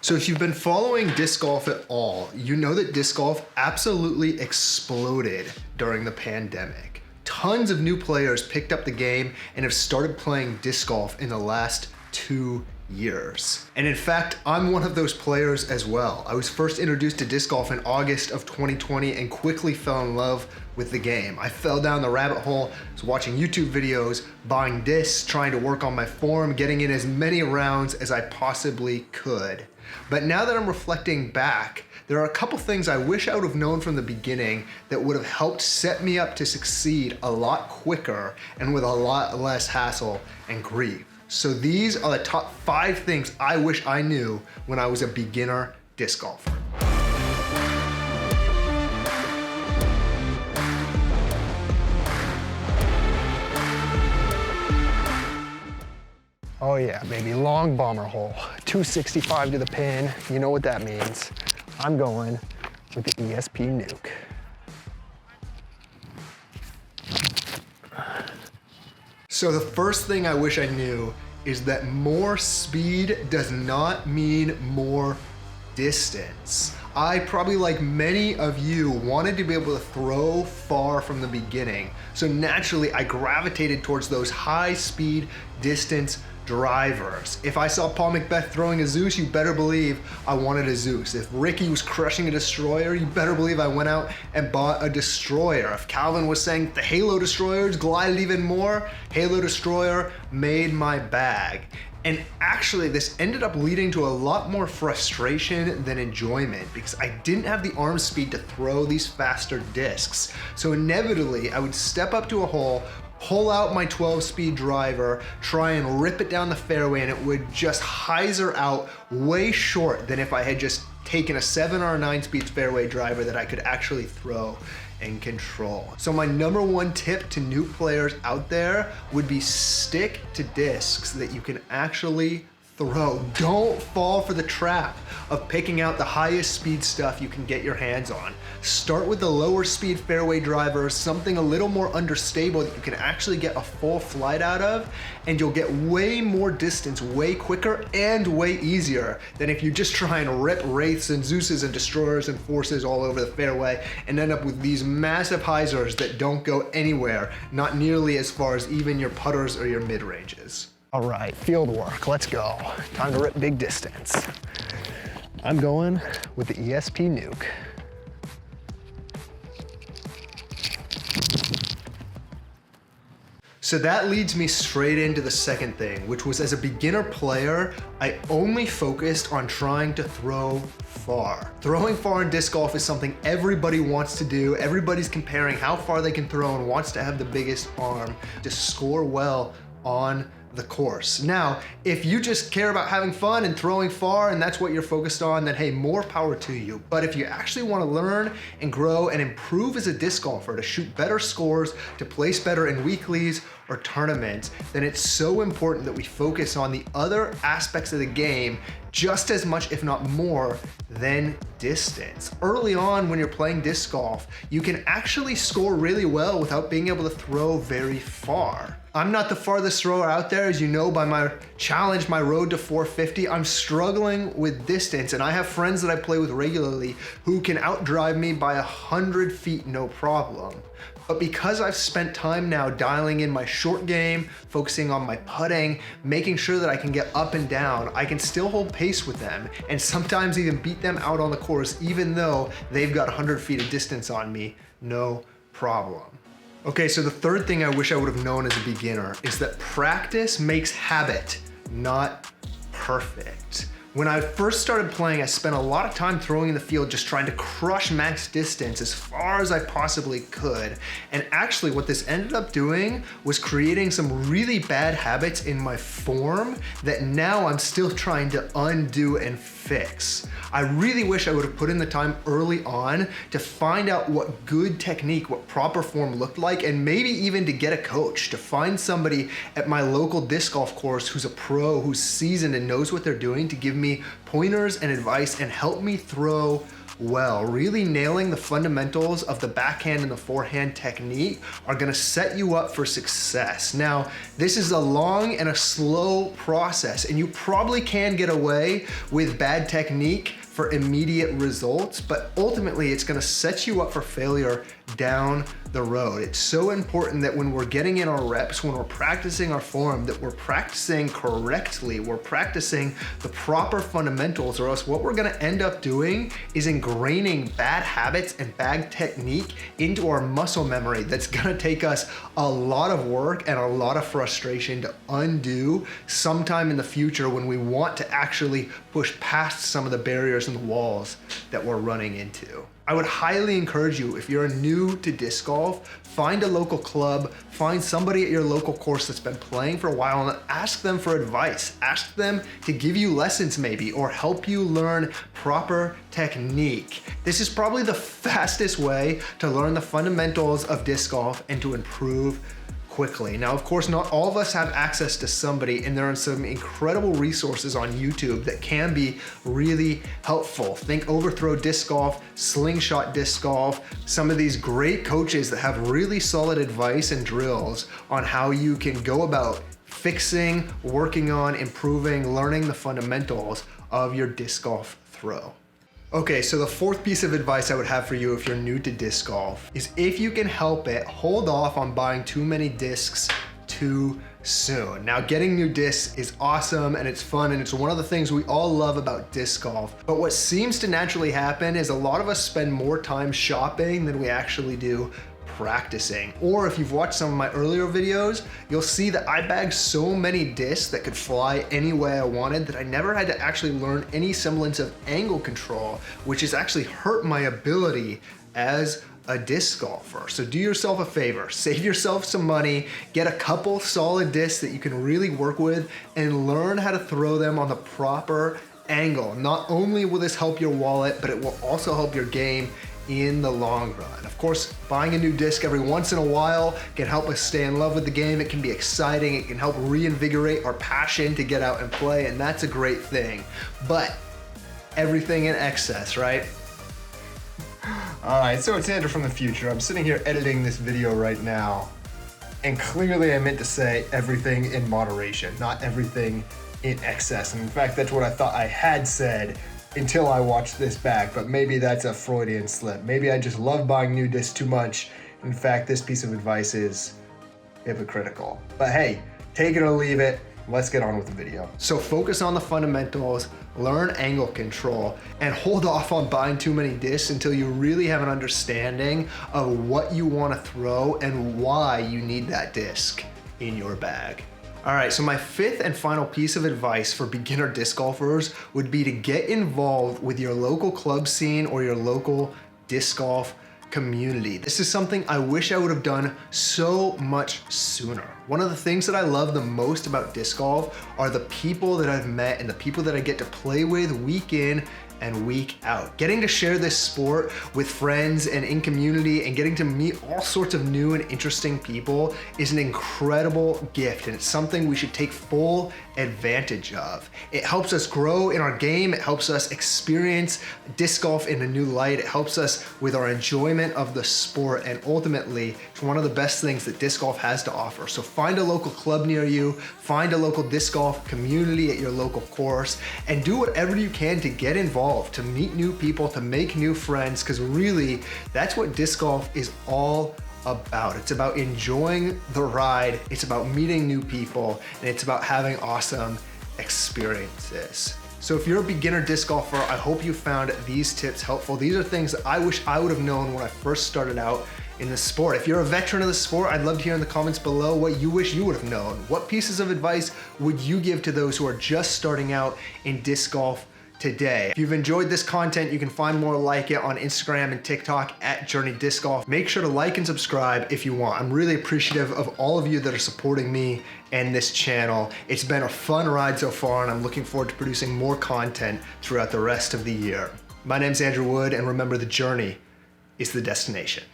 So if you've been following disc golf at all, you know that disc golf absolutely exploded during the pandemic. Tons of new players picked up the game and have started playing disc golf in the last 2 years. And in fact, I'm one of those players as well. I was first introduced to disc golf in August of 2020 and quickly fell in love with the game. I fell down the rabbit hole, was watching YouTube videos, buying discs, trying to work on my form, getting in as many rounds as I possibly could. But now that I'm reflecting back, there are a couple things I wish I would have known from the beginning that would have helped set me up to succeed a lot quicker and with a lot less hassle and grief. So these are the top 5 things I wish I knew when I was a beginner disc golfer. Oh yeah, baby, long bomber hole, 265 to the pin. You know what that means. I'm going with the ESP Nuke. So the first thing I wish I knew is that more speed does not mean more distance. I probably, like many of you, wanted to be able to throw far from the beginning. So naturally, I gravitated towards those high speed distance drivers. If I saw Paul McBeth throwing a Zeus, you better believe I wanted a Zeus. If Ricky was crushing a Destroyer, you better believe I went out and bought a Destroyer. If Calvin was saying the Halo Destroyers glided even more, Halo Destroyer made my bag. And actually, this ended up leading to a lot more frustration than enjoyment because I didn't have the arm speed to throw these faster discs. So inevitably, I would step up to a hole, pull out my 12-speed driver, try and rip it down the fairway, and it would just hyzer out way short than if I had just taken a 7 or a 9-speed fairway driver that I could actually throw and control. So my number 1 tip to new players out there would be stick to discs that you can actually throw. Don't fall for the trap of picking out the highest speed stuff you can get your hands on. Start with the lower speed fairway driver, something a little more understable that you can actually get a full flight out of, and you'll get way more distance way quicker and way easier than if you just try and rip Wraiths and Zeuses and Destroyers and Forces all over the fairway and end up with these massive hyzers that don't go anywhere, not nearly as far as even your putters or your mid-ranges. All right, field work, let's go. Time to rip big distance. I'm going with the ESP Nuke. So that leads me straight into the second thing, which was as a beginner player, I only focused on trying to throw far. Throwing far in disc golf is something everybody wants to do. Everybody's comparing how far they can throw and wants to have the biggest arm to score well on the course. Now, if you just care about having fun and throwing far and that's what you're focused on, then hey, more power to you. But if you actually want to learn and grow and improve as a disc golfer, to shoot better scores, to place better in weeklies or tournaments, then it's so important that we focus on the other aspects of the game just as much, if not more, than distance. Early on when you're playing disc golf, you can actually score really well without being able to throw very far. I'm not the farthest thrower out there, as you know by my challenge, my road to 450. I'm struggling with distance, and I have friends that I play with regularly who can outdrive me by 100 feet no problem. But because I've spent time now dialing in my short game, focusing on my putting, making sure that I can get up and down, I can still hold pace with them and sometimes even beat them out on the course even though they've got 100 feet of distance on me, no problem. Okay, so the third thing I wish I would have known as a beginner is that practice makes habit, not perfect. When I first started playing, I spent a lot of time throwing in the field just trying to crush max distance as far as I possibly could. And actually what this ended up doing was creating some really bad habits in my form that now I'm still trying to undo and fix. I really wish I would have put in the time early on to find out what good technique, what proper form looked like, and maybe even to get a coach, to find somebody at my local disc golf course who's a pro, who's seasoned and knows what they're doing, to give me pointers and advice and help me throw well. Really nailing the fundamentals of the backhand and the forehand technique are gonna set you up for success. Now, this is a long and a slow process, and you probably can get away with bad technique for immediate results, but ultimately it's gonna set you up for failure down the road. It's so important that when we're getting in our reps, when we're practicing our form, that we're practicing correctly, we're practicing the proper fundamentals, or else what we're gonna end up doing is ingraining bad habits and bad technique into our muscle memory. That's gonna take us a lot of work and a lot of frustration to undo sometime in the future when we want to actually push past some of the barriers and the walls that we're running into. I would highly encourage you, if you're new to disc golf, find a local club, find somebody at your local course that's been playing for a while, and ask them for advice. Ask them to give you lessons maybe, or help you learn proper technique. This is probably the fastest way to learn the fundamentals of disc golf and to improve quickly. Now, of course, not all of us have access to somebody, and there are some incredible resources on YouTube that can be really helpful. Think Overthrow Disc Golf, Slingshot Disc Golf, some of these great coaches that have really solid advice and drills on how you can go about fixing, working on, improving, learning the fundamentals of your disc golf throw. Okay, so the fourth piece of advice I would have for you if you're new to disc golf is, if you can help it, hold off on buying too many discs too soon. Now, getting new discs is awesome and it's fun, and it's one of the things we all love about disc golf. But what seems to naturally happen is a lot of us spend more time shopping than we actually do practicing. Or if you've watched some of my earlier videos, you'll see that I bagged so many discs that could fly any way I wanted that I never had to actually learn any semblance of angle control, which has actually hurt my ability as a disc golfer. So do yourself a favor, save yourself some money, get a couple solid discs that you can really work with, and learn how to throw them on the proper angle. Not only will this help your wallet, but it will also help your game in the long run. Of course, buying a new disc every once in a while can help us stay in love with the game. It can be exciting. It can help reinvigorate our passion to get out and play, and that's a great thing. But everything in excess, right? All right, so it's Andrew from the future. I'm sitting here editing this video right now, and clearly I meant to say everything in moderation, not everything in excess. And in fact, that's what I thought I had said until I watched this back, but maybe that's a Freudian slip. Maybe I just love buying new discs too much. In fact, this piece of advice is hypocritical. But hey, take it or leave it. Let's get on with the video. So focus on the fundamentals, learn angle control, and hold off on buying too many discs until you really have an understanding of what you want to throw and why you need that disc in your bag. All right, so my fifth and final piece of advice for beginner disc golfers would be to get involved with your local club scene or your local disc golf community. This is something I wish I would have done so much sooner. One of the things that I love the most about disc golf are the people that I've met and the people that I get to play with week in and week out. Getting to share this sport with friends and in community and getting to meet all sorts of new and interesting people is an incredible gift, and it's something we should take full advantage of. It helps us grow in our game. It helps us experience disc golf in a new light. It helps us with our enjoyment of the sport, and ultimately it's one of the best things that disc golf has to offer. So find a local club near you, find a local disc golf community at your local course, and do whatever you can to get involved, to meet new people, to make new friends, because really that's what disc golf is all about. It's about enjoying the ride, it's about meeting new people, and it's about having awesome experiences. So if you're a beginner disc golfer, I hope you found these tips helpful. These are things that I wish I would have known when I first started out in the sport. If you're a veteran of the sport, I'd love to hear in the comments below what you wish you would have known. What pieces of advice would you give to those who are just starting out in disc golf today? If you've enjoyed this content, you can find more like it on Instagram and TikTok at Journey Disc Golf. Make sure to like and subscribe if you want. I'm really appreciative of all of you that are supporting me and this channel. It's been a fun ride so far, and I'm looking forward to producing more content throughout the rest of the year. My name's Andrew Wood, and remember, the journey is the destination.